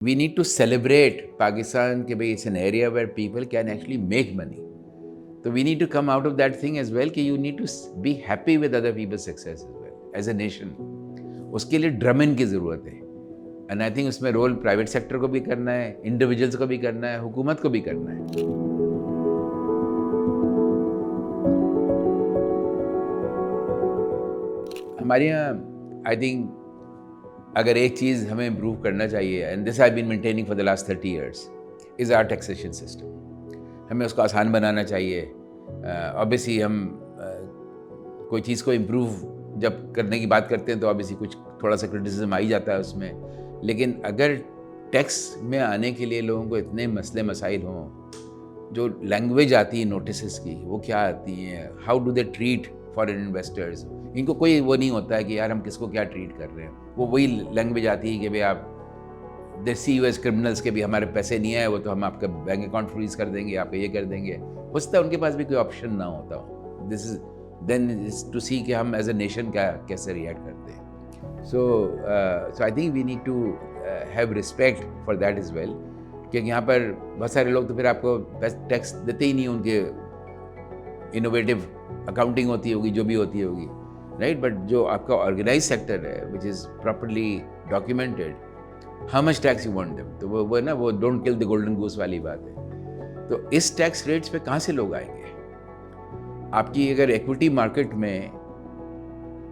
We need to celebrate Pakistan कि भाई it's an area where people can actually make money. So we need to come out of that thing as well कि you need to be happy with other people's success as well as a nation. उसके लिए ड्रमिन की ज़रूरत है and I think उसमें role private sector को भी करना है, इंडिविजुअल्स को भी करना है, हुकूमत को भी करना है. हमारे यहाँ आई थिंक अगर एक चीज़ हमें इम्प्रूव करना चाहिए and this I been maintaining for the last 30 years is our taxation system. हमें उसको आसान बनाना चाहिए. ऑब्वियसली हम कोई चीज़ को इम्प्रूव जब करने की बात करते हैं तो ऑब्वियसली कुछ थोड़ा सा क्रिटिसिज्म आ ही जाता है उसमें. लेकिन अगर टैक्स में आने के लिए लोगों को इतने मसले मसाइल हों, जो लैंग्वेज आती है नोटिस की वो क्या आती हैं, how do they treat foreign investors, इनको कोई वो नहीं होता है कि यार हम किसको क्या ट्रीट कर रहे हैं. वो वही लैंग्वेज आती है कि भाई आप दे सी यू एज क्रिमिनल्स के भी हमारे पैसे नहीं आए, वो तो हम आपका बैंक अकाउंट फ्रीज कर देंगे, आपका ये कर देंगे. हो सकता है उनके पास भी कोई ऑप्शन ना होता हो. This is then is to see कि हम एज ए नेशन क्या कैसे रिएक्ट करते हैं. So I think we need to have respect for that is well. क्योंकि यहाँ पर बहुत सारे लोग तो फिर आपको टैक्स देते ही नहीं, उनके इनोवेटिव अकाउंटिंग होती होगी, जो भी होती होगी, राइट. बट जो आपका ऑर्गेनाइज सेक्टर है which is properly documented, how much tax you want them, तो वो ना वो don't kill the golden goose वाली बात है. तो इस टैक्स रेट्स पे कहाँ से लोग आएंगे? आपकी अगर इक्विटी मार्केट में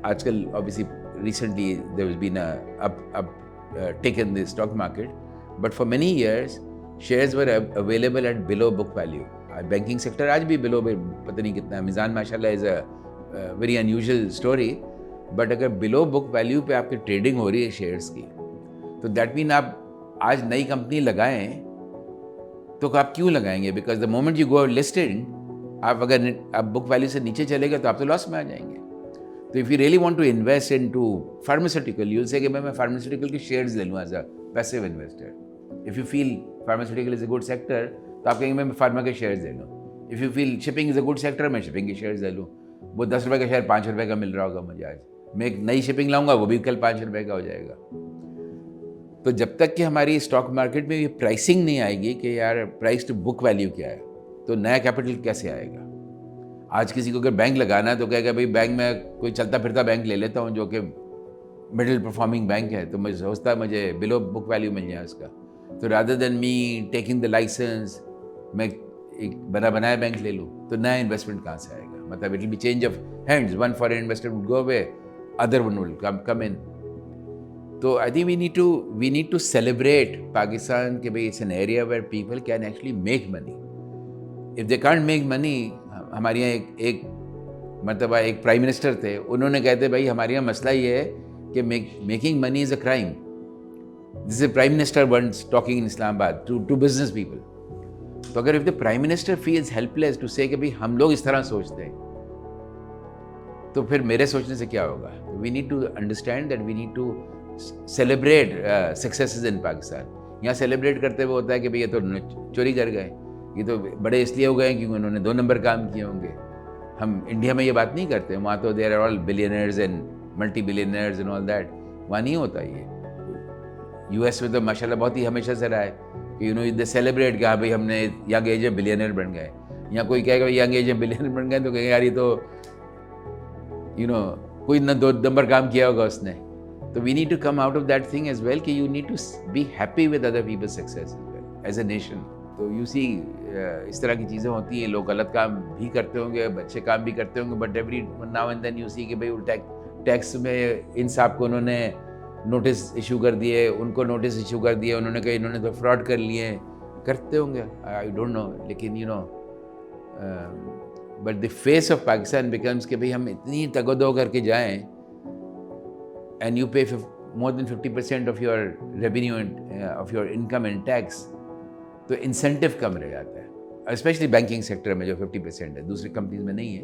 आजकल obviously recently there has been a tick in the stock market, but for many years shares were available at below book value. Banking sector आज भी बिलो पता नहीं कितना, मिज़ान माशाल्लाह is a very unusual story. But अगर below book value पे आपकी trading हो रही है शेयर्स की, तो दैट मीन आप आज नई कंपनी लगाएं तो आप क्यों लगाएंगे? Because the moment you go listed, आप अगर आप बुक वैल्यू से नीचे चले गए तो आप तो लॉस में आ जाएंगे. तो if you really want to invest in to pharmaceutical, you'll say कि मैं फार्मास्यूटिकल के शेयर्स ले लूँ as a passive investor. If you feel pharmaceutical is a good sector तो आप कहेंगे मैं फार्मा के शेयर्स ले लूँ. If you feel shipping is a good sector, मैं शिपिंग के शेयर्स ले लूँ. वो 10 रुपये का शेयर 5 रुपये का मिल रहा होगा मुझे आज, मैं एक नई शिपिंग लाऊंगा वो भी कल 5 रुपये का हो जाएगा. तो जब तक कि हमारी स्टॉक मार्केट में ये प्राइसिंग नहीं आएगी कि यार प्राइस टू बुक वैल्यू क्या है, तो नया कैपिटल कैसे आएगा? आज किसी को अगर बैंक लगाना है तो कहेगा भाई बैंक में कोई चलता फिरता बैंक ले लेता हूँ जो कि मिडिल परफॉर्मिंग बैंक है, तो मुझे सोचता है मुझे बिलो बुक वैल्यू मिल जाए उसका. तो rather than me taking the licence, मैं एक बना बनाया बैंक ले लूँ, तो नया इन्वेस्टमेंट कहाँ से आएगा? मतलब it will be change of hands. One foreign investor would go away, other one will come in. तो I think we need to celebrate Pakistan कि भाई it's an area where people can actually make money. If they can't make money, हमारे यहाँ एक मतलब एक prime minister थे, उन्होंने कहते भाई हमारे यहाँ मसला ये है कि making money is a crime. This is prime minister once talking in Islamabad to business people. तो अगर if the prime minister feels helpless to say कि भाई हम लोग इस तरह सोचते हैं, तो फिर मेरे सोचने से क्या होगा? We need to understand that we need to celebrate successes in Pakistan. यहाँ सेलिब्रेट करते हुए होता है कि भाई ये तो चोरी कर गए, ये तो बड़े इसलिए हो गए क्योंकि उन्होंने 2 नंबर काम किए होंगे. हम इंडिया में ये बात नहीं करते, वहाँ तो there are all billionaires and multi billionaires and all that. वहाँ नहीं होता ये. यूएस में तो माशाल्लाह बहुत ही हमेशा से रहा है कि दे सेलिब्रेट कि हाँ भाई हमने यंग एज में बिलियनर बन गए. यहाँ कोई कहेगा यंग एज में बिलियनर बन गए तो कहेंगे यार ये तो कोई ना 2 नंबर काम किया होगा उसने. तो we need to come out of that thing as well कि you need to be happy with other people's success as a nation. तो यू सी इस तरह की चीज़ें होती हैं. लोग गलत काम भी करते होंगे, अच्छे काम भी करते होंगे, but every now and then you see कि भाई टैक्स में इन साहब को उन्होंने नोटिस इशू कर दिए, उनको नोटिस इशू कर दिए, उन्होंने कहा इन्होंने तो फ्रॉड कर लिए, करते होंगे, आई डोंट नो. लेकिन but the face of Pakistan becomes कि भाई हम इतनी तगदो करके जाएं एंड यू पे more than 50% of your revenue of your income and tax, तो इंसेंटिव कम रह जाता है, स्पेशली बैंकिंग सेक्टर में जो 50% है, दूसरी कंपनीज में नहीं है.